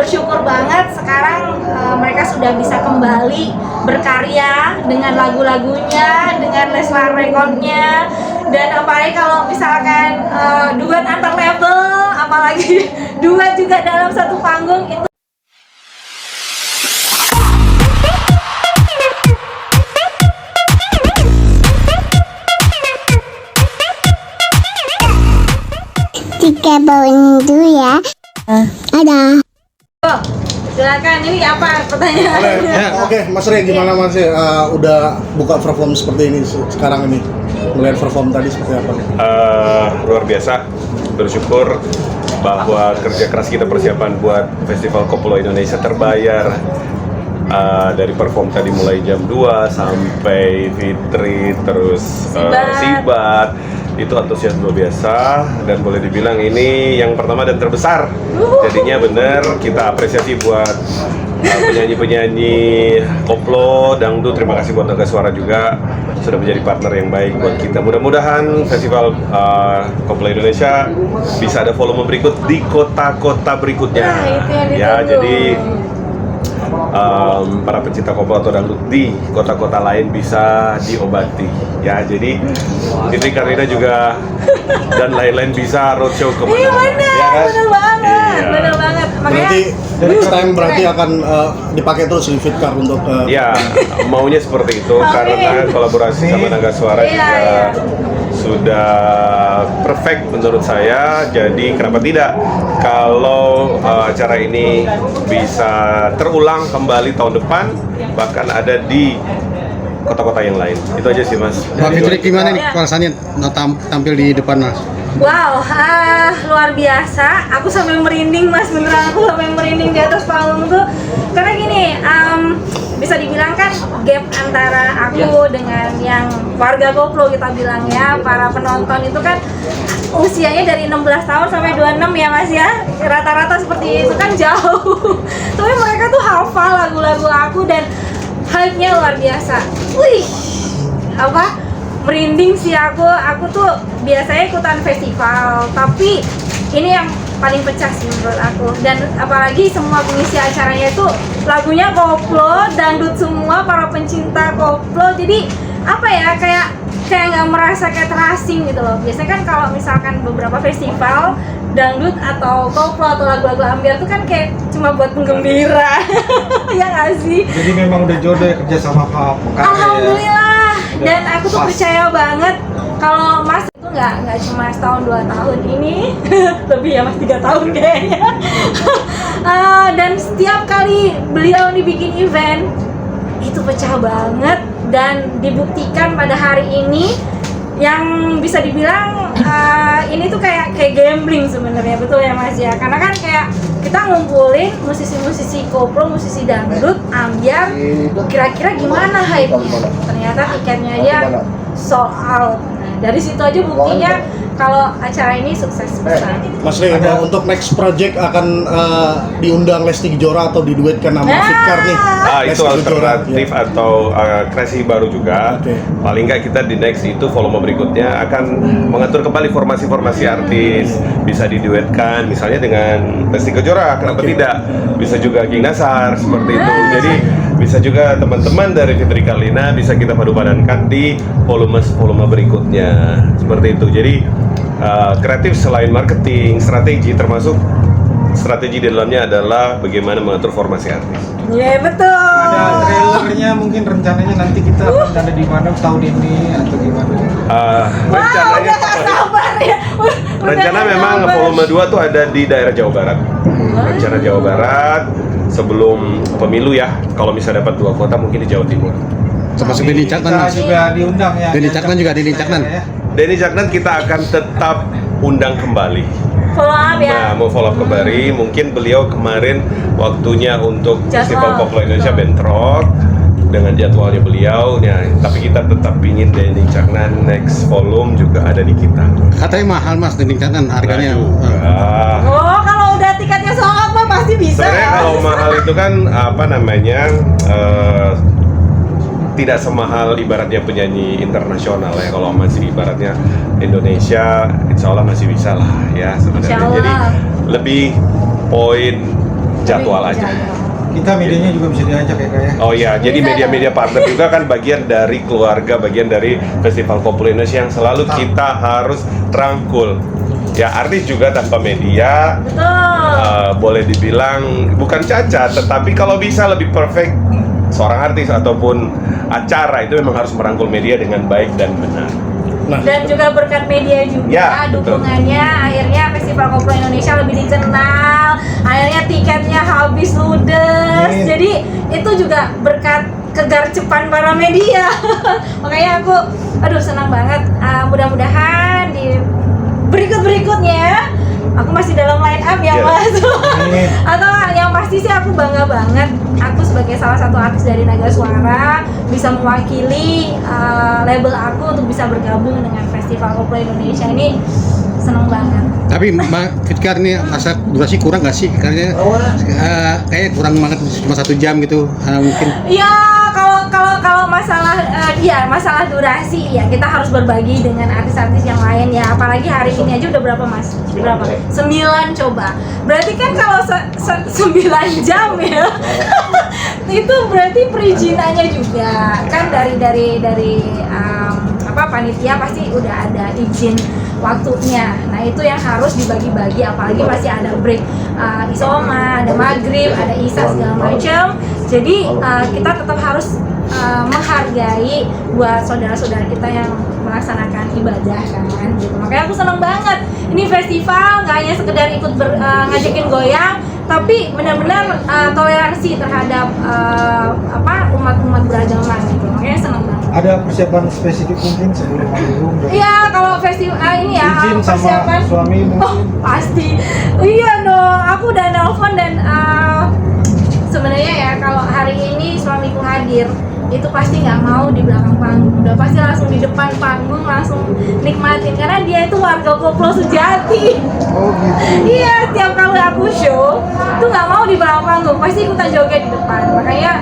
bersyukur banget sekarang mereka sudah bisa kembali berkarya dengan lagu-lagunya, dengan Leslar Recordnya, dan apalagi kalau misalkan duet antar label, apalagi duet juga dalam satu panggung itu. Tiga bawang dulu ya. Ada. Oh, silakan, ini apa pertanyaannya? Oke, Mas Rey, gimana Mas Rey? Udah buka perform seperti ini sekarang ini? Melihat perform tadi seperti apa? Luar biasa, bersyukur bahwa kerja keras kita persiapan buat Festival Koplo Indonesia terbayar. Dari perform tadi mulai jam 2 sampai Fitri, terus Sibat, itu antusias luar biasa, dan boleh dibilang ini yang pertama dan terbesar. Jadinya bener kita apresiasi buat penyanyi-penyanyi koplo, dangdut. Terima kasih buat Naga Suara juga sudah menjadi partner yang baik buat kita. Mudah-mudahan Festival Koplo Indonesia bisa ada volume berikut di kota-kota berikutnya. Ya, jadi para pencinta koplo atau dangdut di kota-kota lain bisa diobati ya. Jadi Fitri Karina juga dan lain-lain bisa roadshow kemana-mana. Iya benar, ya kan? benar banget, Iya. benar banget. Berarti next time berarti akan dipakai terus di Fitcar untuk Ya, maunya seperti itu. Karena kolaborasi sama Naga Suara juga sudah perfect menurut saya. Jadi kenapa tidak kalau acara ini bisa terulang kembali tahun depan, bahkan ada di kota-kota yang lain. Itu aja sih Mas. Mbak Fitri gimana nih perasaannya tampil di depan Mas? Wow, luar biasa. Aku sampai merinding Mas, beneran aku sampai merinding di atas panggung tuh. Karena gini, bisa dibilang kan gap antara aku dengan yang warga koplo kita bilang ya, para penonton itu kan usianya dari 16 tahun sampai 26 ya Mas ya. Rata-rata seperti itu kan jauh. Tapi mereka tuh hafal lagu-lagu aku dan hype-nya luar biasa. Wih, merinding sih aku tuh biasanya ikutan festival, tapi ini yang paling pecah sih menurut aku. Dan apalagi semua pengisi acaranya itu lagunya koplo, dangdut semua, para pencinta koplo. Jadi apa ya, kayak nggak merasa kayak terasing gitu loh. Biasanya kan kalau misalkan beberapa festival dangdut atau koplo atau lagu-lagu ambiar tuh kan kayak cuma buat penggembira. Ya nggak sih? Jadi memang udah jodoh ya kerja sama Kak. Alhamdulillah. Dan aku tuh percaya banget kalau Mas itu nggak cuma setahun 2 tahun ini, lebih ya Mas 3 tahun kayaknya. Dan setiap kali beliau dibikin event itu pecah banget, dan dibuktikan pada hari ini yang bisa dibilang ini tuh kayak gambling sebenarnya, betul ya Mas ya, karena kan kayak kita ngumpulin musisi-musisi koplo, musisi dangdut, ambiar, kira-kira gimana hype-nya. Ternyata tiketnya aja sold out. Dari situ aja buktinya kalau acara ini sukses besar. Mas Rey, untuk next project akan diundang Lesti Kejora atau diduetkan sama Fitcar nih? Itu alternatif atau kreasi baru juga. Paling nggak kita di next itu volume berikutnya akan mengatur kembali formasi-formasi artis, bisa diduetkan misalnya dengan Lesti Kejora, kenapa tidak? Bisa juga King Nasar seperti itu. Jadi bisa juga teman-teman dari Fitri Karina bisa kita padupadankan di volume berikutnya seperti itu. Jadi kreatif selain marketing, strategi, termasuk strategi di dalamnya adalah bagaimana mengatur formasi artis. Iya betul. Ada trailernya, mungkin rencananya nanti kita akan ada di mana tahun ini atau gimana? Rencananya Sabar ya. rencana memang volume 2 tuh ada di daerah Jawa Barat. Rencana Jawa Barat sebelum pemilu ya. Kalau bisa dapat 2 kota mungkin di Jawa Timur. Termasuk Denny Caknan Mas. Juga diundang ya. Denny Caknan juga, Denny Caknan. Denny Caknan kita akan tetap undang kembali. Follow up ya. Nah, mau follow up kembali, mungkin beliau kemarin waktunya untuk Festival Koplo Indonesia bentrok dengan jadwalnya beliau, ya, tapi kita tetap ingin Denny Caknan next volume juga ada di kita. Katanya mahal Mas Denny Caknan harganya. Oh, kalau udah tiketnya sold out mah pasti bisa. Sebenarnya ya. kalau mahal itu kan apa namanya tidak semahal ibaratnya penyanyi internasional ya. Kalau masih ibaratnya Indonesia, insya Allah masih bisa lah ya sebenarnya. Jadi lebih poin jadwal aja. Kita medianya juga bisa diajak ya Kak ya. Oh iya, jadi Bisa media-media partner juga kan bagian dari keluarga, bagian dari Festival Koplo Indonesia yang selalu kita harus rangkul. Ya, artis juga tanpa media Betul. boleh dibilang bukan cacat, tetapi kalau bisa lebih perfect seorang artis ataupun acara itu memang harus merangkul media dengan baik dan benar. Nah, Dan juga berkat media juga Ya, betul. dukungannya akhirnya Festival Koplo Indonesia lebih dikenal, akhirnya tiketnya habis ludes. Amin. Jadi itu juga berkat kegercepan para media. Makanya aku senang banget. Mudah-mudahan di berikutnya aku masih dalam line up ya Iya. Mas. Amin. Atau yang pasti sih aku bangga banget aku sebagai salah satu artis dari Naga Suara bisa mewakili label aku untuk bisa bergabung dengan Festival Koplo Indonesia ini. Seneng banget. Tapi Mbak Fitkar nih masa durasi kurang nggak sih? Karena kayak kurang banget cuma 1 jam gitu mungkin. Ya kalau masalah masalah durasi ya kita harus berbagi dengan artis-artis yang lain ya, apalagi hari ini aja udah berapa Mas? Berapa? 9 coba. Berarti kan kalau 9 jam ya. Itu berarti perizinannya juga kan dari panitia pasti udah ada izin waktunya. Nah itu yang harus dibagi-bagi, apalagi masih ada break isoma, ada maghrib, ada isya segala macam. Jadi kita tetap harus menghargai buat saudara-saudara kita yang melaksanakan ibadah kan gitu. Makanya aku seneng banget ini festival nggak hanya sekedar ikut ngajakin goyang, tapi benar-benar toleransi terhadap umat-umat beragama gitu. Makanya seneng banget. Ada persiapan spesifik mungkin sebelum manggung? Iya, kalau festival ini ya Izin sama persiapan. suami Oh, mungkin? pasti. Iya dong, aku udah nelpon dan sebenarnya ya kalau hari ini suamiku hadir itu pasti nggak mau di belakang panggung, udah pasti langsung di depan panggung langsung nikmatin karena dia itu warga koplo sejati. Oh gitu. Iya, tiap kali aku show tuh nggak mau di belakang panggung, pasti ikutan joget di depan. Makanya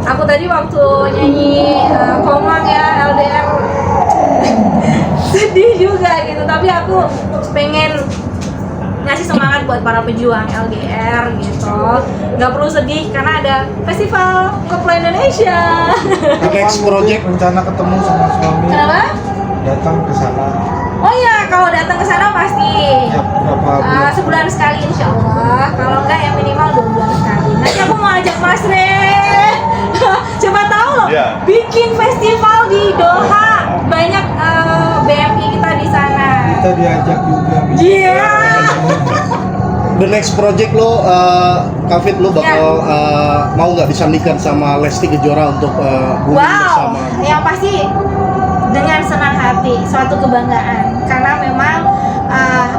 aku tadi waktu nyanyi Komang ya LDR sedih juga gitu, tapi aku pengen ngasih semangat buat para pejuang LDR gitu. Nggak perlu sedih karena ada Festival Koplo Indonesia. next project Rencana ketemu sama suami. Kenapa? Datang ke sana. Oh iya, kalau datang ke sana pasti Ya, berapa bulan? sebulan sekali insya Allah. Kalau enggak ya minimal 2 bulan sekali. Nanti aku mau ajak Mas Re. Coba tahu loh, Iya. bikin festival di Doha. Banyak BMI kita di sana. Kita diajak juga. Iya. the next project lo, Kavit lo bakal mau nggak disandingkan sama Lesti Kejora untuk booming bersama? Wow, yang pasti dengan senang hati, suatu kebanggaan karena memang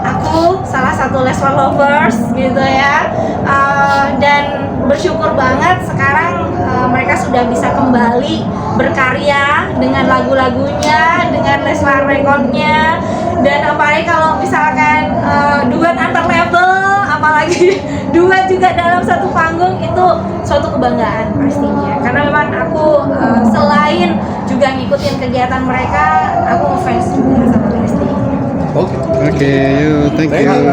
aku salah satu Leslar lovers gitu ya, dan bersyukur banget sekarang mereka sudah bisa kembali berkarya dengan lagu-lagunya, dengan Leslar Recordnya, dan apalagi kalau misalkan duet antar label, apalagi duet juga dalam satu panggung, itu suatu kebanggaan pastinya karena memang aku selain juga ngikutin kegiatan mereka, aku ngefans juga sama Lesti. Oke. Oke, yuk, thank Thank you. you.